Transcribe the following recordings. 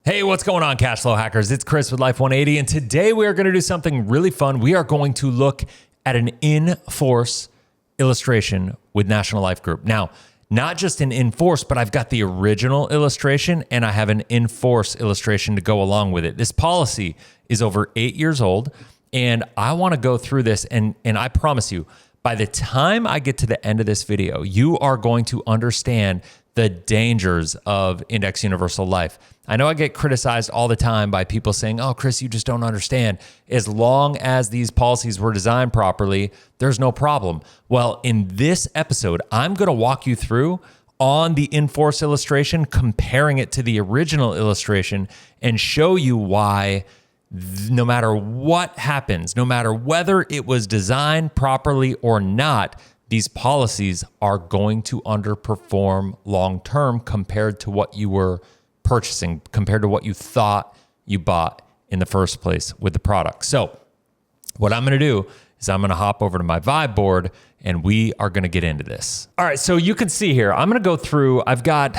Hey, what's going on, cash flow hackers? It's Chris with Life 180, and today we are going to do something really fun. We are going to look at an Inforce illustration with National Life Group. Now, not just an Inforce, but I've got the original illustration and I have an Inforce illustration to go along with it. This policy is over 8 years old, and I want to go through this, and I promise you, by the time I get to the end of this video, you are going to understand the dangers of index universal life. I know I get criticized all the time by people saying, oh, Chris, you just don't understand. As long as these policies were designed properly, there's no problem. Well, in this episode, I'm going to walk you through on the Inforce illustration, comparing it to the original illustration, and show you why no matter what happens, no matter whether it was designed properly or not, these policies are going to underperform long-term compared to what you were purchasing, compared to what you thought you bought in the first place with the product. So what I'm going to do is I'm going to hop over to my Vibe board and we are going to get into this. All right. So you can see here, I'm going to go through, I've got,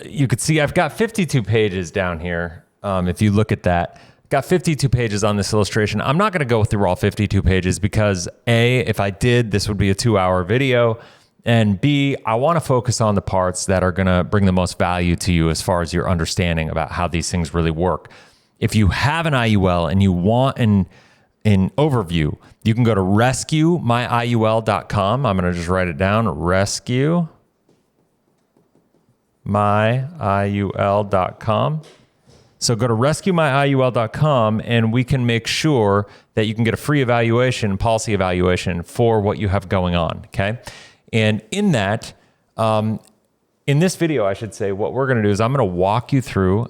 you can see I've got 52 pages down here. If you look at that, got 52 pages on this illustration. I'm not going to go through all 52 pages because A, if I did, this would be a 2-hour video. And B, I want to focus on the parts that are going to bring the most value to you as far as your understanding about how these things really work. If you have an IUL and you want an overview, you can go to rescuemyiul.com. I'm going to just write it down, rescuemyiul.com. So go to rescuemyiul.com and we can make sure that you can get a free evaluation, policy evaluation for what you have going on, okay? And in that, in this video, I should say, what we're gonna do is I'm gonna walk you through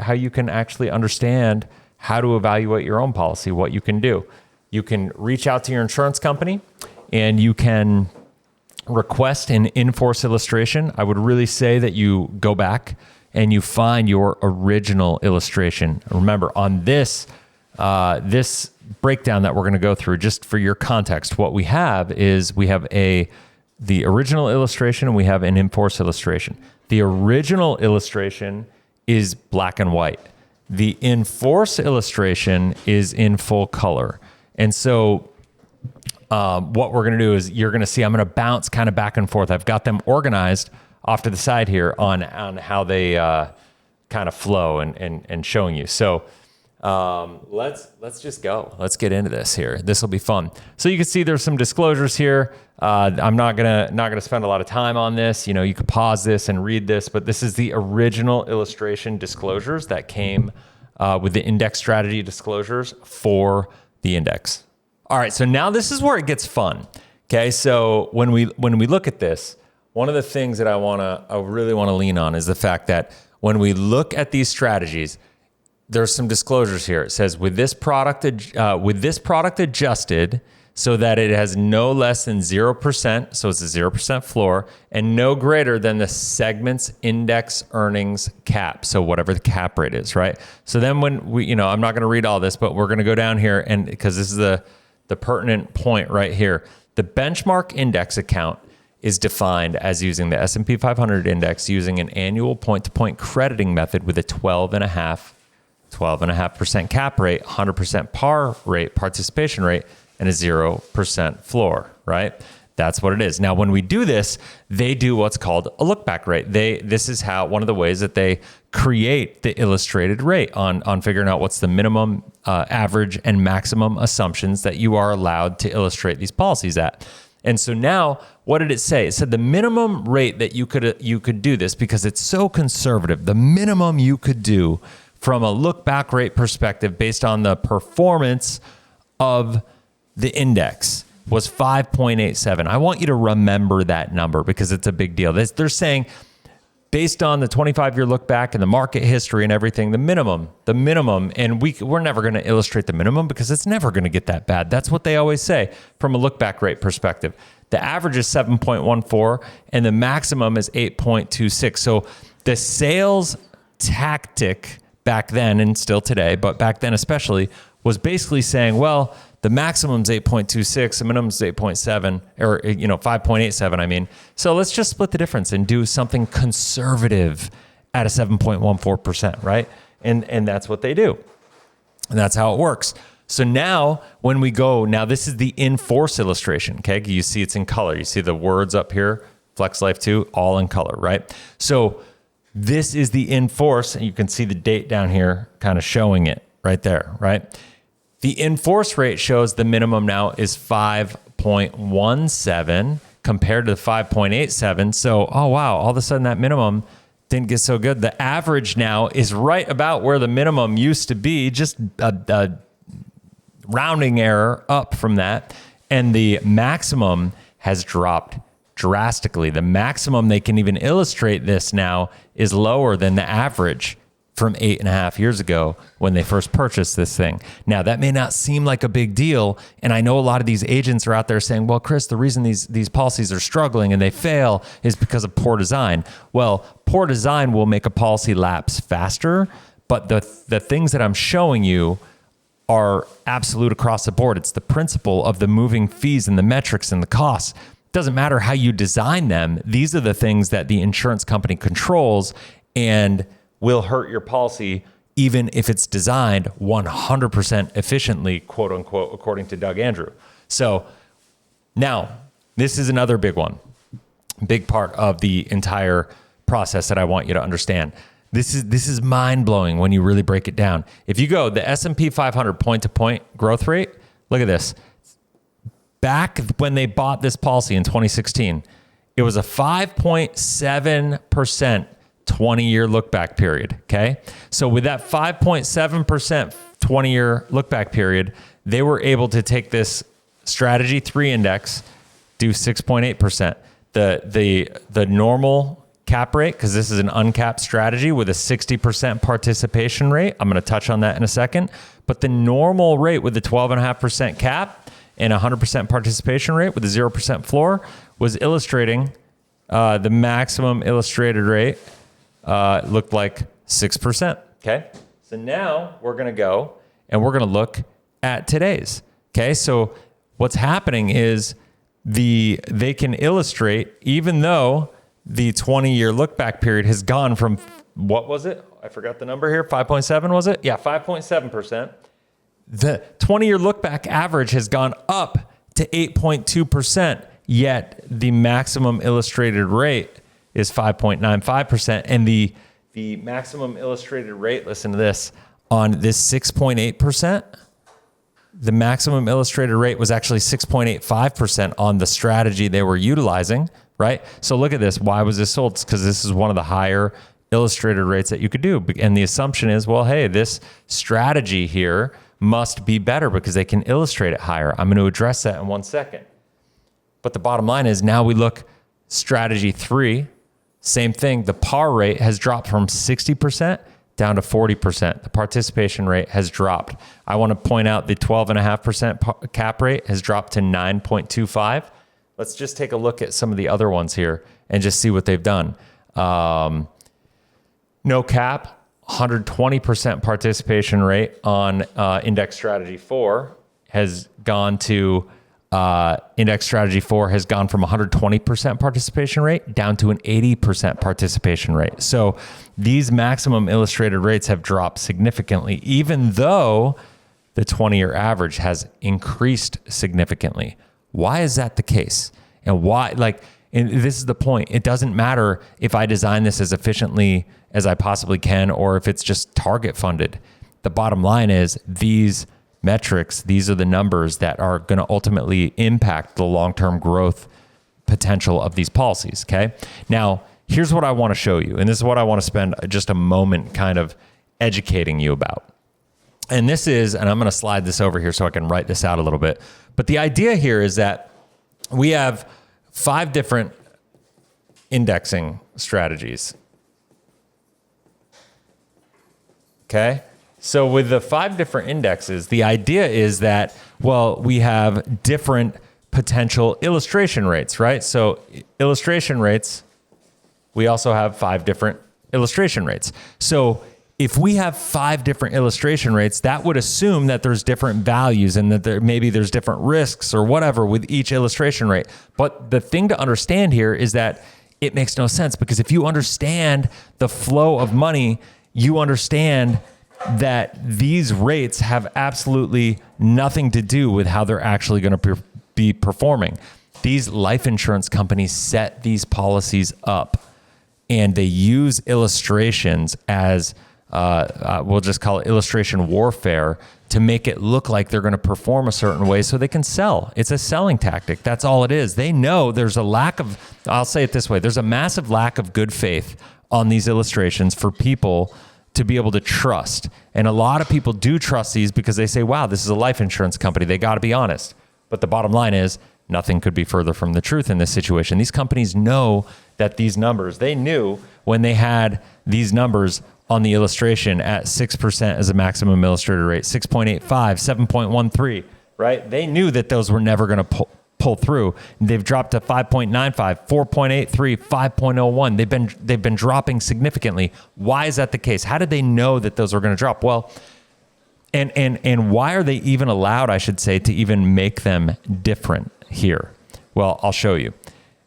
how you can actually understand how to evaluate your own policy, what you can do. You can reach out to your insurance company and you can request an Inforce illustration. I would really say that you go back and you find your original illustration. Remember, on this this breakdown that we're going to go through, just for your context, what we have is we have the original illustration and we have an Inforce illustration. The original illustration is black and white. The Inforce illustration is in full color. And so what we're going to do is you're going to see I'm going to bounce kind of back and forth. I've got them organized off to the side here on how they kind of flow and showing you. So let's just go. Let's get into this here. This will be fun. So you can see there's some disclosures here. I'm not gonna spend a lot of time on this. You know, you could pause this and read this, but this is the original illustration disclosures that came with the index strategy disclosures for the index. All right, so now this is where it gets fun. Okay, so when we look at this, one of the things that I really want to lean on is the fact that when we look at these strategies, there's some disclosures here. It says with this product adjusted so that it has no less than 0%, so it's a 0% floor, and no greater than the segment's index earnings cap. So whatever the cap rate is, right? So then when we, I'm not going to read all this, but we're going to go down here, and because this is the pertinent point right here, the benchmark index account is defined as using the S&P 500 index using an annual point-to-point crediting method with a 12.5% cap rate, 100% par rate, participation rate, and a 0% floor, right? That's what it is. Now, when we do this, they do what's called a look-back rate. This is one of the ways that they create the illustrated rate on figuring out what's the minimum, average, and maximum assumptions that you are allowed to illustrate these policies at. And so now, what did it say? It said the minimum rate that you could do this, because it's so conservative, the minimum you could do from a look-back rate perspective based on the performance of the index was 5.87. I want you to remember that number because it's a big deal. They're saying based on the 25-year look back and the market history and everything, the minimum, and we're never going to illustrate the minimum because it's never going to get that bad. That's what they always say from a look back rate perspective. The average is 7.14 and the maximum is 8.26. So the sales tactic back then and still today, but back then especially, was basically saying, well, the maximum's 8.26, the minimum's 8.7, or 5.87, I mean. So let's just split the difference and do something conservative at a 7.14%, right? And that's what they do. And that's how it works. So now when we go, now this is the Inforce illustration, okay? You see it's in color. You see the words up here, Flex Life 2, all in color, right? So this is the Inforce, and you can see the date down here kind of showing it right there, right? The Inforce rate shows the minimum now is 5.17 compared to the 5.87. So, oh wow, all of a sudden that minimum didn't get so good. The average now is right about where the minimum used to be, just a rounding error up from that. And the maximum has dropped drastically. The maximum they can even illustrate this now is lower than the average from 8.5 years ago when they first purchased this thing. Now, that may not seem like a big deal. And I know a lot of these agents are out there saying, well, Chris, the reason these policies are struggling and they fail is because of poor design. Well, poor design will make a policy lapse faster, but the things that I'm showing you are absolute across the board. It's the principle of the moving fees and the metrics and the costs. It doesn't matter how you design them. These are the things that the insurance company controls and will hurt your policy even if it's designed 100% efficiently, quote unquote, according to Doug Andrew. So now this is another big one, big part of the entire process that I want you to understand. This is mind blowing when you really break it down. If you go the S&P 500 point to point growth rate, look at this. Back when they bought this policy in 2016, it was a 5.7% 20-year look-back period, okay? So with that 5.7% 20-year look-back period, they were able to take this strategy 3 index, do 6.8%. The normal cap rate, because this is an uncapped strategy with a 60% participation rate. I'm going to touch on that in a second. But the normal rate with the 12.5% cap and 100% participation rate with a 0% floor was illustrating the maximum illustrated rate looked like 6%. Okay. So now we're going to go and we're going to look at today's. Okay. So what's happening is they can illustrate, even though the 20-year look back period has gone from, what was it? I forgot the number here. 5.7 was it? Yeah. 5.7%. The 20-year look back average has gone up to 8.2%, yet the maximum illustrated rate is 5.95%. And the maximum illustrated rate, listen to this, on this 6.8%, the maximum illustrated rate was actually 6.85% on the strategy they were utilizing, right? So look at this. Why was this sold? It's because this is one of the higher illustrated rates that you could do. And the assumption is, well, hey, this strategy here must be better because they can illustrate it higher. I'm going to address that in 1 second. But the bottom line is now we look strategy 3, same thing. The par rate has dropped from 60% down to 40%. The participation rate has dropped. I want to point out the 12.5% cap rate has dropped to 9.25. Let's just take a look at some of the other ones here and just see what they've done. No cap, 120% participation rate on index strategy 4 has gone to index strategy 4 has gone from 120% participation rate down to an 80% participation rate. So these maximum illustrated rates have dropped significantly, even though the 20-year average has increased significantly. Why is that the case? And why, and this is the point. It doesn't matter if I design this as efficiently as I possibly can, or if it's just target funded. The bottom line is these metrics, these are the numbers that are going to ultimately impact the long-term growth potential of these policies. Okay. Now, here's what I want to show you. And this is what I want to spend just a moment kind of educating you about. And this is, and I'm going to slide this over here so I can write this out a little bit. But the idea here is that we have 5 different indexing strategies. Okay. So with the 5 different indexes, the idea is that, well, we have different potential illustration rates, right? So illustration rates, we also have 5 different illustration rates. So if we have 5 different illustration rates, that would assume that there's different values and that maybe there's different risks or whatever with each illustration rate. But the thing to understand here is that it makes no sense, because if you understand the flow of money, you understand that these rates have absolutely nothing to do with how they're actually going to be performing. These life insurance companies set these policies up, and they use illustrations as, we'll just call it illustration warfare, to make it look like they're going to perform a certain way so they can sell. It's a selling tactic. That's all it is. They know there's a lack of, I'll say it this way, there's a massive lack of good faith on these illustrations for people to be able to trust. And a lot of people do trust these because they say, wow, this is a life insurance company. They got to be honest. But the bottom line is nothing could be further from the truth in this situation. These companies know that these numbers, they knew when they had these numbers on the illustration at 6% as a maximum illustrated rate, 6.85, 7.13, right? They knew that those were never going to pull through. They've dropped to 5.95, 4.83, 5.01. They've been dropping significantly. Why is that the case? How did they know that those were going to drop? Well, and why are they even allowed, I should say, to even make them different here? Well, I'll show you.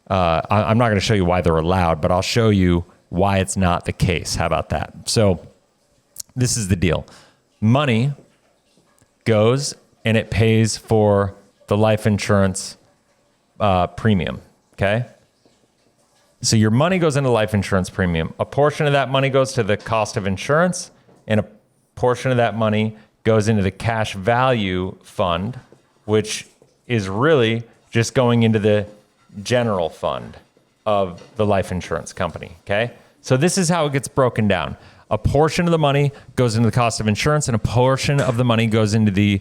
I'm not going to show you why they're allowed, but I'll show you why it's not the case. How about that? So this is the deal. Money goes and it pays for the life insurance premium, okay? So your money goes into life insurance premium. A portion of that money goes to the cost of insurance, and a portion of that money goes into the cash value fund, which is really just going into the general fund of the life insurance company, okay? So this is how it gets broken down. A portion of the money goes into the cost of insurance, and a portion of the money goes into the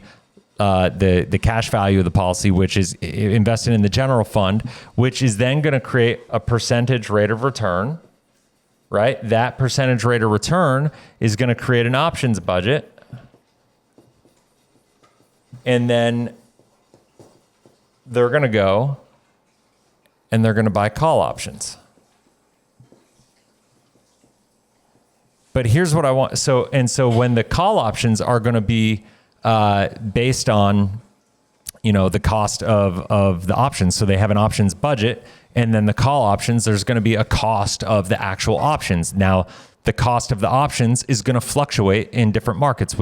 cash value of the policy, which is invested in the general fund, which is then going to create a percentage rate of return, right? That percentage rate of return is going to create an options budget. And then they're going to go and they're going to buy call options. But here's what I want. So when the call options are going to be based on, the cost of the options. So they have an options budget, and then the call options, there's going to be a cost of the actual options. Now, the cost of the options is going to fluctuate in different markets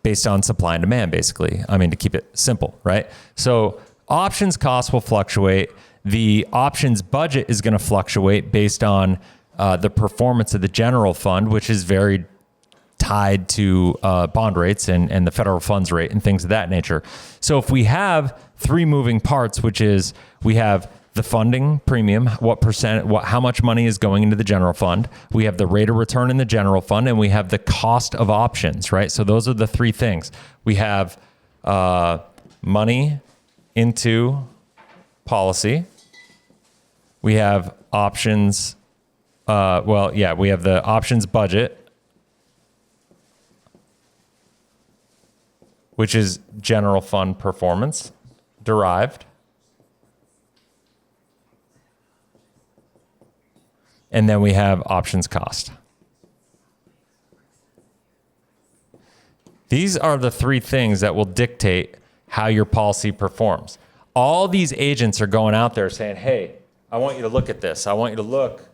based on supply and demand, basically. I mean, to keep it simple, right? So options costs will fluctuate. The options budget is going to fluctuate based on the performance of the general fund, which is very tied to bond rates and the federal funds rate and things of that nature. So if we have three moving parts, which is we have the funding premium, how much money is going into the general fund, we have the rate of return in the general fund, and we have the cost of options, right? So those are the three things. We have money into policy. We have options. We have the options budget, which is general fund performance derived. And then we have options cost. These are the three things that will dictate how your policy performs. All these agents are going out there saying, hey, I want you to look at this. I want you to look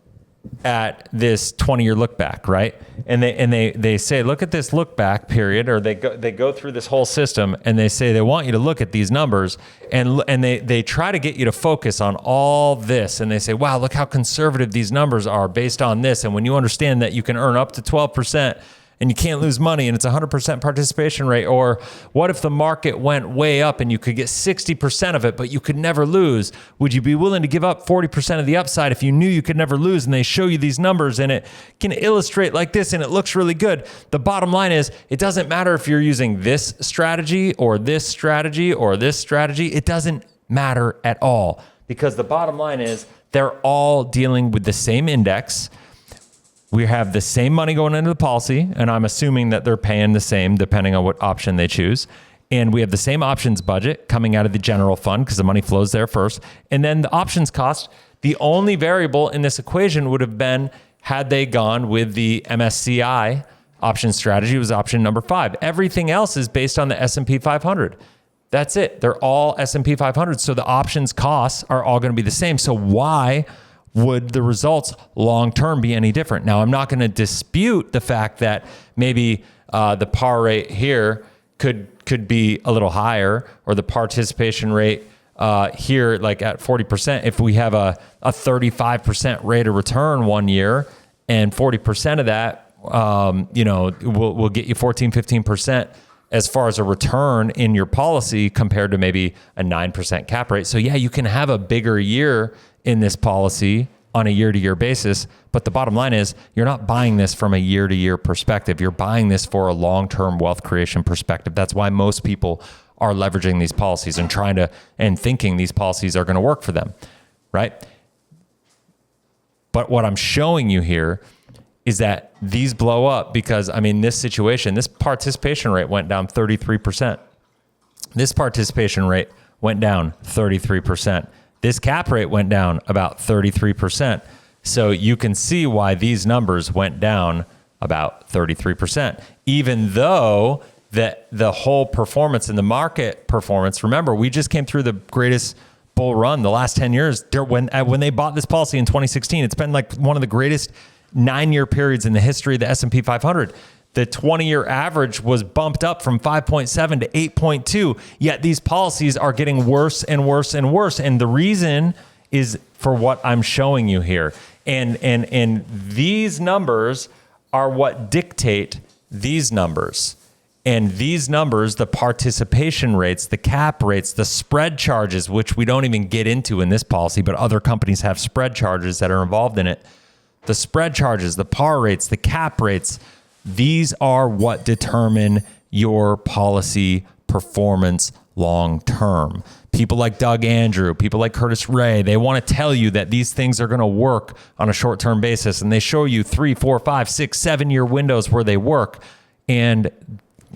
at this 20-year look back, right? And they say, look at this look back period, or they go through this whole system, and they say they want you to look at these numbers, and they try to get you to focus on all this, and they say, wow, look how conservative these numbers are based on this. And when you understand that you can earn up to 12% and you can't lose money, and it's 100% participation rate, or what if the market went way up and you could get 60% of it, but you could never lose? Would you be willing to give up 40% of the upside if you knew you could never lose? And they show you these numbers, and it can illustrate like this, and it looks really good. The bottom line is, it doesn't matter if you're using this strategy or this strategy or this strategy. It doesn't matter at all, because the bottom line is they're all dealing with the same index. We have the same money going into the policy, and I'm assuming that they're paying the same depending on what option they choose. And we have the same options budget coming out of the general fund because the money flows there first. And then the options cost, the only variable in this equation would have been had they gone with the MSCI option strategy, was option number 5. Everything else is based on the S&P 500. That's it. They're all S&P 500. So the options costs are all going to be the same. So why would the results long-term be any different? Now, I'm not going to dispute the fact that maybe the par rate here could be a little higher, or the participation rate here, like at 40%, if we have a 35% rate of return one year, and 40% of that, will get you 14, 15% as far as a return in your policy compared to maybe a 9% cap rate. So yeah, you can have a bigger year in this policy on a year-to-year basis, but the bottom line is you're not buying this from a year-to-year perspective. You're buying this for a long-term wealth creation perspective. That's why most people are leveraging these policies and thinking these policies are going to work for them, right? But what I'm showing you here is that these blow up because, this situation, this participation rate went down 33%. This participation rate went down 33%. This cap rate went down about 33%. So you can see why these numbers went down about 33%, even though the whole performance in the market performance, remember, we just came through the greatest bull run the last 10 years. When they bought this policy in 2016, it's been like one of the greatest 9-year periods in the history of the S&P 500. The 20-year average was bumped up from 5.7 to 8.2, yet these policies are getting worse and worse and worse. And the reason is for what I'm showing you here. And these numbers are what dictate these numbers. And these numbers, the participation rates, the cap rates, the spread charges, which we don't even get into in this policy, but other companies have spread charges that are involved in it. The spread charges, the par rates, the cap rates, these are what determine your policy performance long term. People like Doug Andrew, people like Curtis Ray, they want to tell you that these things are going to work on a short-term basis, and they show you 3, 4, 5, 6, 7-year windows where they work. And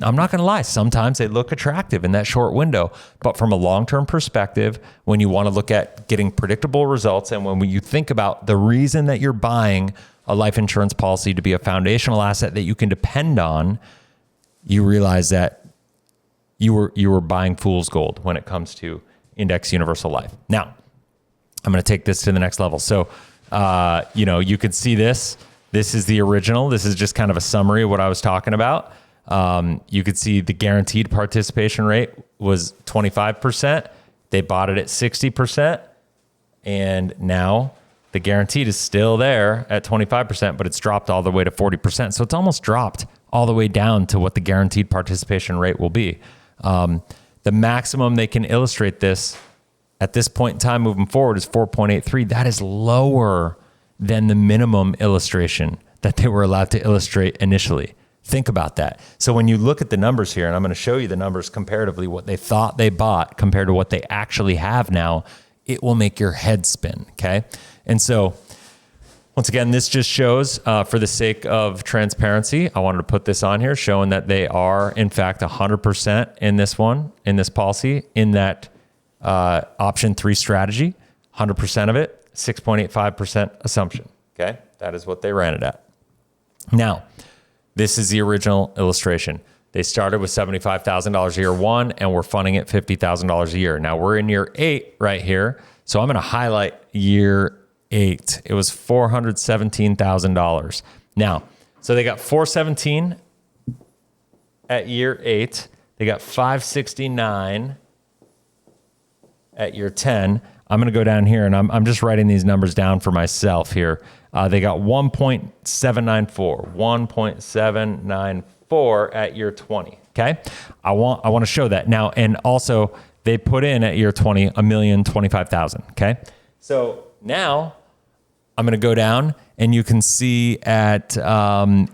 I'm not going to lie, sometimes they look attractive in that short window, but from a long-term perspective, when you want to look at getting predictable results, and when you think about the reason that you're buying a life insurance policy to be a foundational asset that you can depend on, you realize that you were buying fool's gold when it comes to index universal life. Now, I'm going to take this to the next level. So, you could see this. This is the original. This is just kind of a summary of what I was talking about. You could see the guaranteed participation rate was 25%. They bought it at 60%. And now the guaranteed is still there at 25%, but it's dropped all the way to 40%. So it's almost dropped all the way down to what the guaranteed participation rate will be. The maximum they can illustrate this at this point in time moving forward is 4.83. That is lower than the minimum illustration that they were allowed to illustrate initially. Think about that. So when you look at the numbers here, and I'm going to show you the numbers comparatively, what they thought they bought compared to what they actually have now, it will make your head spin, okay? And so once again, this just shows, for the sake of transparency, I wanted to put this on here, showing that they are, in fact, 100% in this policy, in that option 3 strategy, 100% of it, 6.85% assumption, okay? That is what they ran it at. Now, this is the original illustration. They started with $75,000 year 1, and we're funding it $50,000 a year. Now we're in year 8 right here. So I'm going to highlight year 8. It was $417,000. Now, so they got $417 at year 8. They got $569 at year 10. I'm going to go down here, and I'm just writing these numbers down for myself here. They got 1.794 at year 20. Okay. I want to show that now. And also they put in at year 20, $1,025,000. Okay. So now I'm going to go down, and you can see at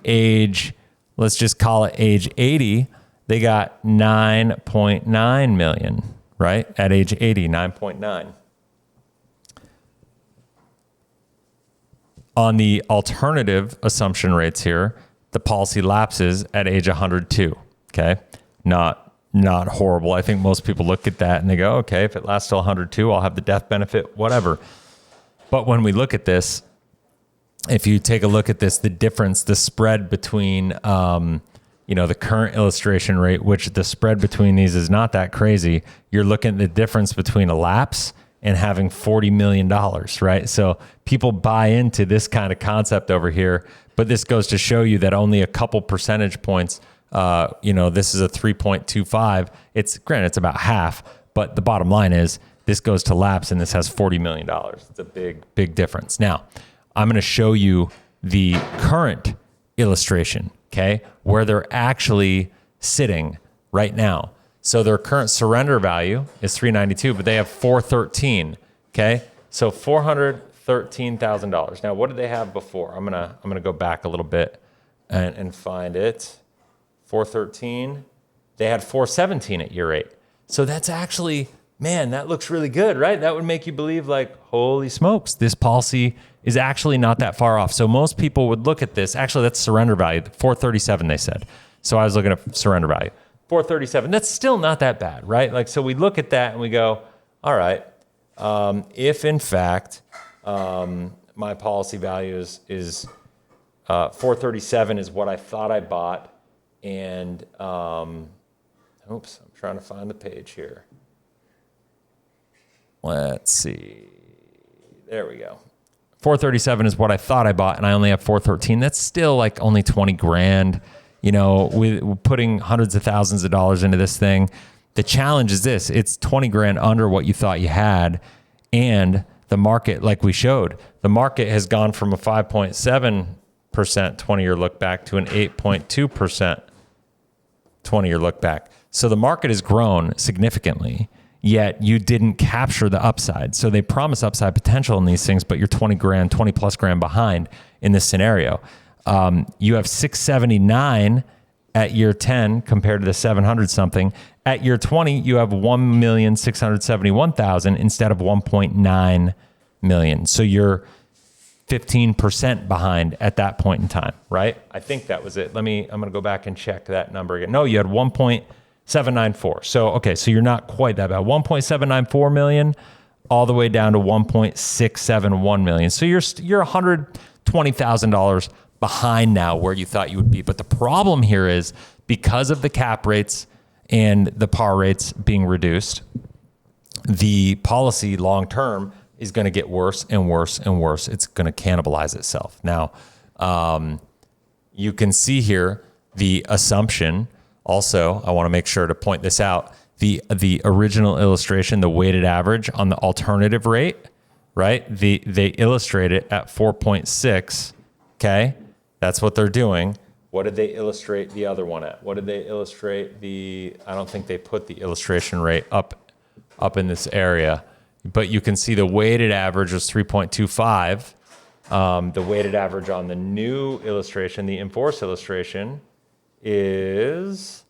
age, let's just call it age 80, they got 9.9 million, right? At age 80, 9.9. On the alternative assumption rates here, the policy lapses at age 102. Okay, not horrible. I think most people look at that and they go, okay, if it lasts till 102, I'll have the death benefit, whatever. But when we look at this, if you take a look at this, the difference, the spread between, the current illustration rate, which the spread between these is not that crazy. You're looking at the difference between a lapse and having $40 million, right? So people buy into this kind of concept over here, but this goes to show you that only a couple percentage points, this is a 3.25. It's granted, it's about half, but the bottom line is this goes to Lapse and this has $40 million. It's a big, big difference. Now, I'm going to show you the current illustration, okay, where they're actually sitting right now. So their current surrender value is $392, but they have $413, okay? So $413,000. Now, what did they have before? I'm gonna go back a little bit and find it. 413. They had 417 at year 8. So that's actually, man, that looks really good, right? That would make you believe like, holy smokes, this policy is actually not that far off. So most people would look at this. Actually, that's surrender value, 437 they said. So I was looking at surrender value. 437, that's still not that bad, right? Like, so we look at that and we go, all right, if in fact my policy value is 437 is what I thought I bought, and I'm trying to find the page here. Let's see, there we go. 437 is what I thought I bought, and I only have 413. That's still like only 20 grand. We're putting hundreds of thousands of dollars into this thing. The challenge is this: it's 20 grand under what you thought you had. And the market, like we showed, the market has gone from a 5.7% 20-year look back to an 8.2% 20-year look back. So the market has grown significantly, yet you didn't capture the upside. So they promise upside potential in these things, but you're 20 plus grand behind in this scenario. You have 679 at year 10 compared to the 700 something. At year 20, you have 1,671,000 instead of 1.9 million. So you're 15% behind at that point in time, right? I think that was it. I'm going to go back and check that number again. No, you had 1.794. So you're not quite that bad. 1.794 million all the way down to 1.671 million. So you're $120,000 behind now where you thought you would be. But the problem here is because of the cap rates and the par rates being reduced, the policy long term is going to get worse and worse and worse. It's going to cannibalize itself. Now, you can see here the assumption. Also, I want to make sure to point this out. The original illustration, the weighted average on the alternative rate, right? They illustrate it at 4.6. Okay. That's what they're doing. What did they illustrate the other one at? What did they illustrate I don't think they put the illustration rate up in this area, but you can see the weighted average was 3.25. The weighted average on the new illustration, the Inforce illustration, is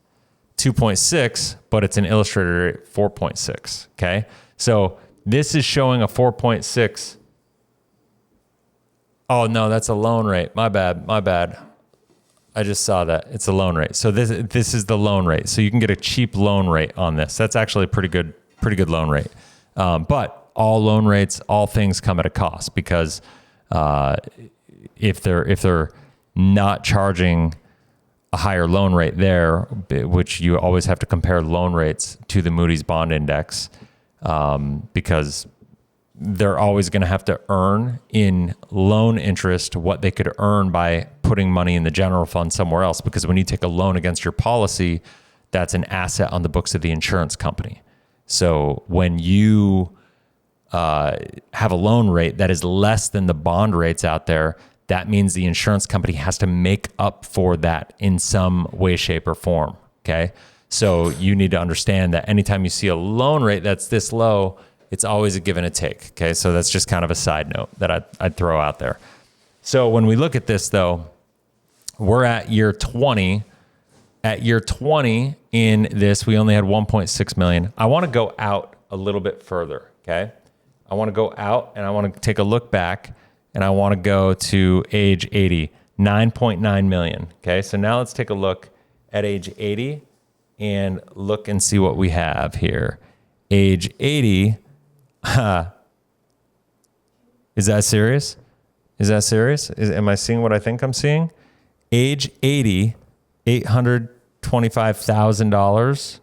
2.6, but it's an illustrator rate 4.6. Okay. So this is showing a 4.6. Oh, no, that's a loan rate. My bad. I just saw that. It's a loan rate. So this is the loan rate. So you can get a cheap loan rate on this. That's actually a pretty good loan rate. But all loan rates, all things come at a cost, because if they're not charging a higher loan rate there, which you always have to compare loan rates to the Moody's bond index, because they're always going to have to earn in loan interest what they could earn by putting money in the general fund somewhere else. Because when you take a loan against your policy, that's an asset on the books of the insurance company. So when you have a loan rate that is less than the bond rates out there, that means the insurance company has to make up for that in some way, shape, or form. Okay. So you need to understand that anytime you see a loan rate that's this low, it's always a give and a take. Okay. So that's just kind of a side note that I'd throw out there. So when we look at this though, we're at year 20. At year 20 in this, we only had 1.6 million. I want to go out a little bit further. Okay. I want to go out and I want to take a look back, and I want to go to age 80, 9.9 million. Okay. So now let's take a look at age 80 and look and see what we have here. Age 80. Is that serious? Am I seeing what I think I'm seeing? Age 80, $825,000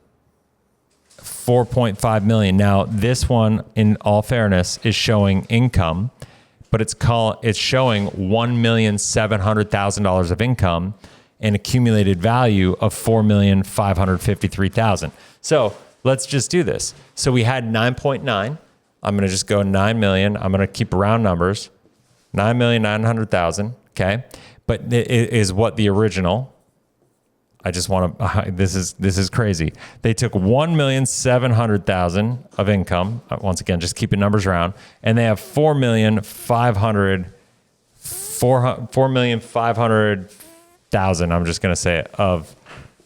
4.5 million. Now, this one, in all fairness, is showing income, but it's showing $1,700,000 of income and accumulated value of $4,553,000. So let's just do this. So we had 9.9. I'm going to just go 9 million. I'm going to keep round numbers. 9,900,000. Okay. But it is what the original. I just want to, this is crazy. They took 1,700,000 of income. Once again, just keeping numbers round. And they have 4,500,000, I'm just going to say it, of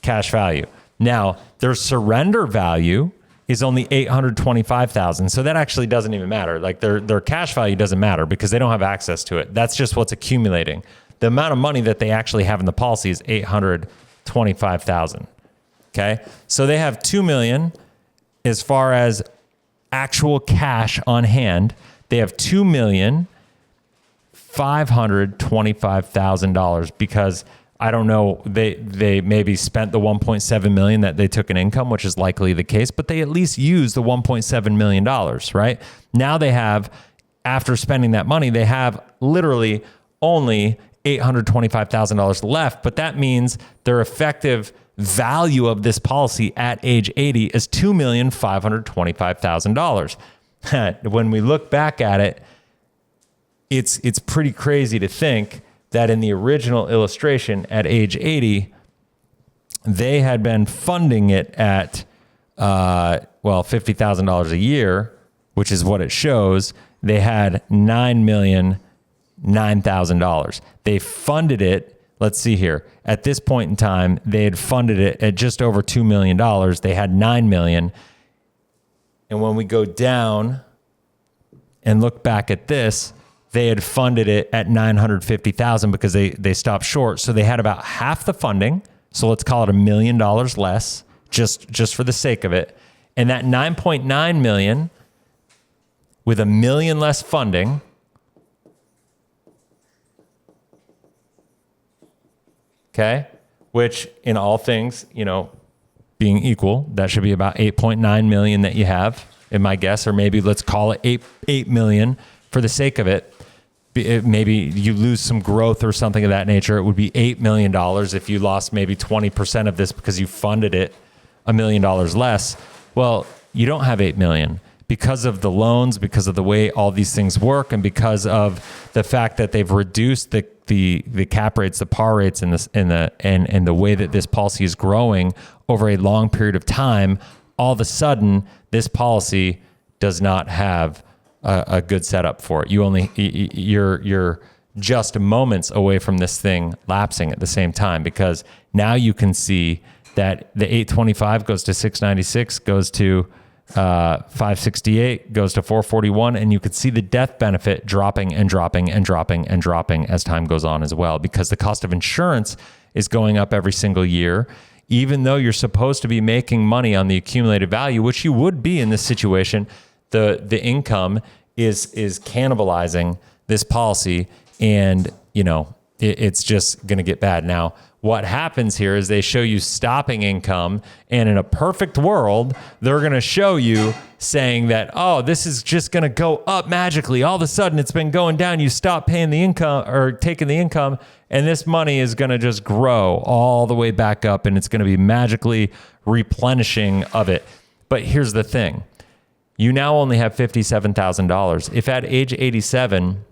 cash value. Now, their surrender value is only 825,000. So that actually doesn't even matter. Like their cash value doesn't matter because they don't have access to it. That's just what's accumulating. The amount of money that they actually have in the policy is 825,000. Okay. So they have 2 million as far as actual cash on hand. They have $2,525,000 because I don't know, they maybe spent the 1.7 million that they took in income, which is likely the case, but they at least used the $1.7 million, right? Now they have, after spending that money, they have literally only $825,000 left, but that means their effective value of this policy at age 80 is $2,525,000. When we look back at it, it's pretty crazy to think that in the original illustration at age 80, they had been funding it at, $50,000 a year, which is what it shows. They had $9,009,000. They funded it. Let's see here. At this point in time, they had funded it at just over $2 million. They had $9 million. And when we go down and look back at this, they had funded it at $950,000 because they stopped short. So they had about half the funding. So let's call it $1 million less, just for the sake of it. And that 9.9 million with $1 million less funding, okay, which in all things, being equal, that should be about 8.9 million that you have, in my guess, or maybe let's call it 8 million for the sake of it. Maybe you lose some growth or something of that nature. It would be $8 million if you lost maybe 20% of this because you funded it $1 million less. Well, you don't have 8 million because of the loans, because of the way all these things work, and because of the fact that they've reduced the cap rates, the par rates, and the way that this policy is growing over a long period of time. All of a sudden, this policy does not have a good setup for it. You're just moments away from this thing lapsing at the same time, because now you can see that the 825 goes to 696, goes to 568, goes to 441, and you could see the death benefit dropping and dropping and dropping and dropping as time goes on as well, because the cost of insurance is going up every single year. Even though you're supposed to be making money on the accumulated value, which you would be in this situation, the income is cannibalizing this policy, and it's just going to get bad. Now, what happens here is they show you stopping income, and in a perfect world, they're going to show you saying that, oh, this is just going to go up magically. All of a sudden, it's been going down. You stop paying the income or taking the income, and this money is going to just grow all the way back up, and it's going to be magically replenishing of it. But here's the thing. You now only have $57,000. If at age 87,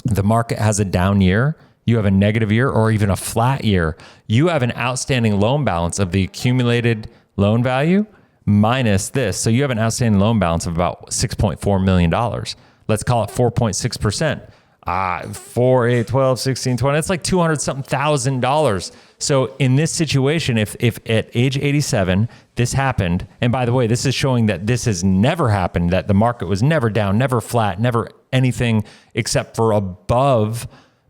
the market has a down year, you have a negative year, or even a flat year, you have an outstanding loan balance of the accumulated loan value minus this. So you have an outstanding loan balance of about $6.4 million. Let's call it 4.6%. 4, 8, 12, 16, 20. It's like $200-something thousand. So in this situation, if at age 87, this happened, and by the way, this is showing that this has never happened, that the market was never down, never flat, never anything except for above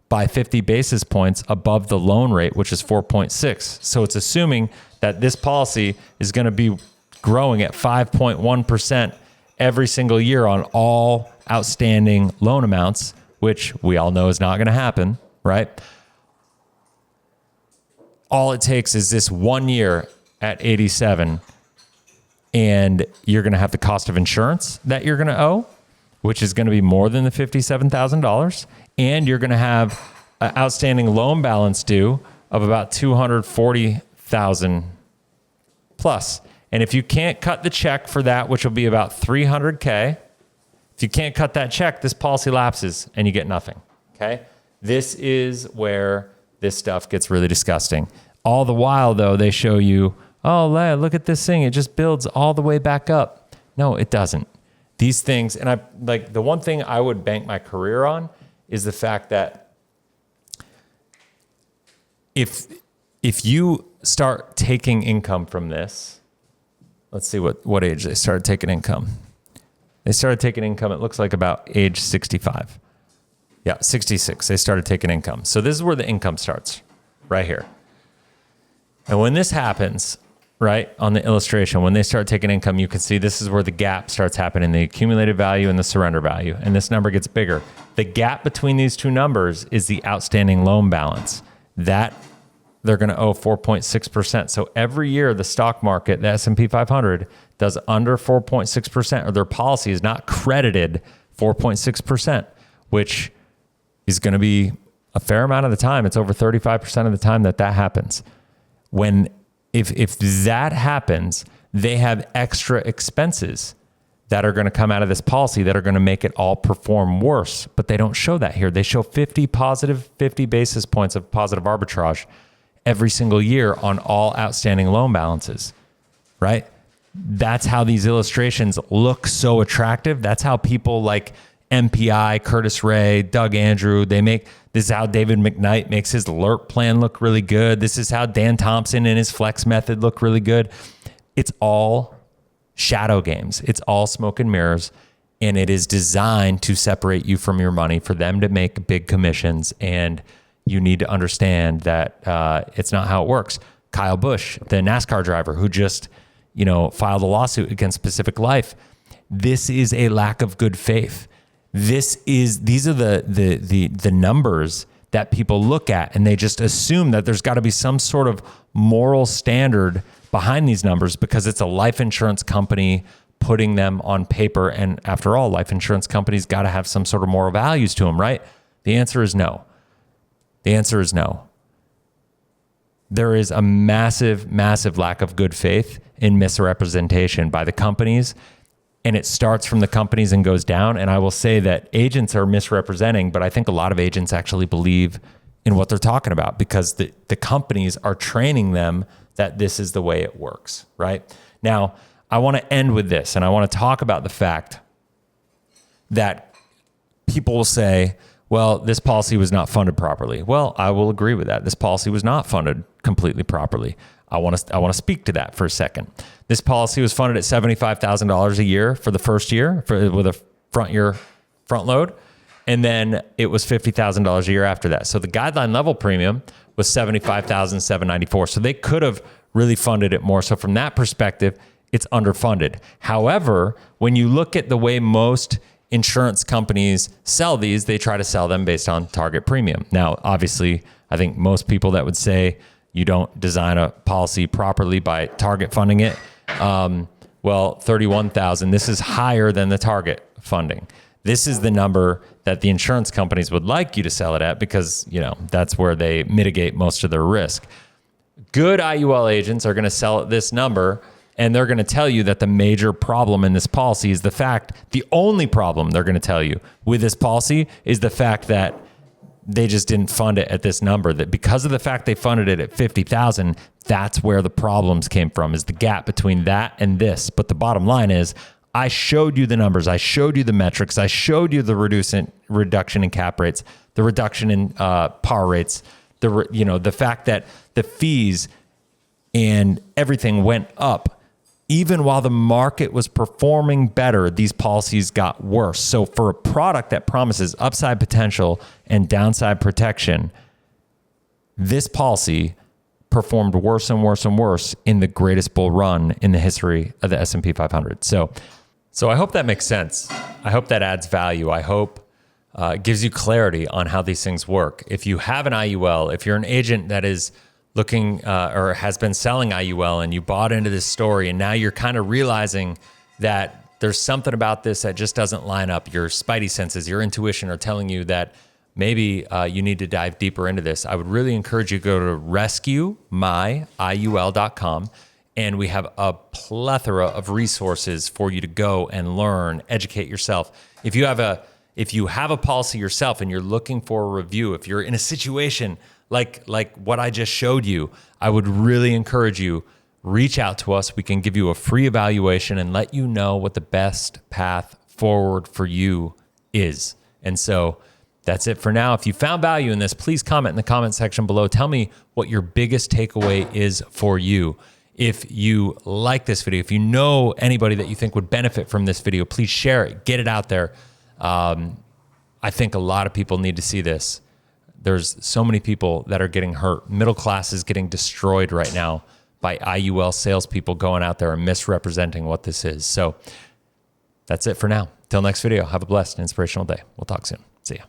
by 50 basis points above the loan rate, which is 4.6. So it's assuming that this policy is going to be growing at 5.1% every single year on all outstanding loan amounts, which we all know is not going to happen, right? All it takes is this 1 year at 87 and you're going to have the cost of insurance that you're going to owe, which is going to be more than the $57,000. And you're going to have an outstanding loan balance due of about $240,000 plus. And if you can't cut the check for that, which will be about $300K, if you can't cut that check, this policy lapses and you get nothing. Okay. This is where this stuff gets really disgusting. All the while though, they show you, oh, look at this thing. It just builds all the way back up. No, it doesn't. These things, and I like the one thing I would bank my career on is the fact that if you start taking income from this, let's see what age they started taking income. They started taking income, it looks like about age 65. Yeah, 66, they started taking income. So this is where the income starts, right here. And when this happens, right, on the illustration, when they start taking income, you can see this is where the gap starts happening, the accumulated value and the surrender value, and this number gets bigger. The gap between these two numbers is the outstanding loan balance. That they're going to owe 4.6%. So every year the stock market, the S&P 500, does under 4.6%, or their policy is not credited 4.6%, which is going to be a fair amount of the time. It's over 35% of the time that happens. If that happens, they have extra expenses that are going to come out of this policy that are going to make it all perform worse. But they don't show that here. They show 50 basis points of positive arbitrage every single year on all outstanding loan balances, right? That's how these illustrations look so attractive. That's how people like MPI, Curtis Ray, Doug Andrew, this is how David McKnight makes his alert plan look really good. This is how Dan Thompson and his flex method look really good. It's all shadow games. It's all smoke and mirrors. And it is designed to separate you from your money, for them to make big commissions. And you need to understand that it's not how it works. Kyle Busch, the NASCAR driver who just, filed a lawsuit against Pacific Life. This is a lack of good faith. These are the numbers that people look at, and they just assume that there's got to be some sort of moral standard behind these numbers because it's a life insurance company putting them on paper. And after all, life insurance companies got to have some sort of moral values to them, right? The answer is no. The answer is no. There is a massive, massive lack of good faith in misrepresentation by the companies. And it starts from the companies and goes down. And I will say that agents are misrepresenting, but I think a lot of agents actually believe in what they're talking about because the companies are training them that this is the way it works, right? Now, I want to end with this, and I want to talk about the fact that people will say, well, this policy was not funded properly. Well, I will agree with that. This policy was not funded completely properly. I want to speak to that for a second. This policy was funded at $75,000 a year for the first year with a front load. And then it was $50,000 a year after that. So the guideline level premium was $75,794. So they could have really funded it more. So from that perspective, it's underfunded. However, when you look at the way most insurance companies sell these, they try to sell them based on target premium. Now, obviously, I think most people that would say you don't design a policy properly by target funding it. Well, $31,000, this is higher than the target funding. This is the number that the insurance companies would like you to sell it at because, that's where they mitigate most of their risk. Good IUL agents are going to sell at this number, and they're going to tell you that the major problem in this policy is the only problem they're going to tell you with this policy is the fact that they just didn't fund it at this number, that because of the fact they funded it at 50,000, that's where the problems came from, is the gap between that and this. But the bottom line is, I showed you the numbers. I showed you the metrics. I showed you the reduction in cap rates, the reduction in par rates, the fact that the fees and everything went up. Even while the market was performing better, these policies got worse. So for a product that promises upside potential and downside protection, this policy performed worse and worse and worse in the greatest bull run in the history of the S&P 500. So I hope that makes sense. I hope that adds value. I hope it gives you clarity on how these things work. If you have an IUL, if you're an agent that is looking or has been selling IUL, and you bought into this story, and now you're kind of realizing that there's something about this that just doesn't line up. Your spidey senses, your intuition are telling you that maybe you need to dive deeper into this. I would really encourage you to go to rescuemyiul.com, and we have a plethora of resources for you to go and learn, educate yourself. If you have a policy yourself and you're looking for a review, if you're in a situation like what I just showed you, I would really encourage you, reach out to us. We can give you a free evaluation and let you know what the best path forward for you is. And so that's it for now. If you found value in this, please comment in the comment section below. Tell me what your biggest takeaway is for you. If you like this video, if you know anybody that you think would benefit from this video, please share it, get it out there. I think a lot of people need to see this. There's so many people that are getting hurt. Middle class is getting destroyed right now by IUL salespeople going out there and misrepresenting what this is. So that's it for now. Till next video, have a blessed and inspirational day. We'll talk soon. See ya.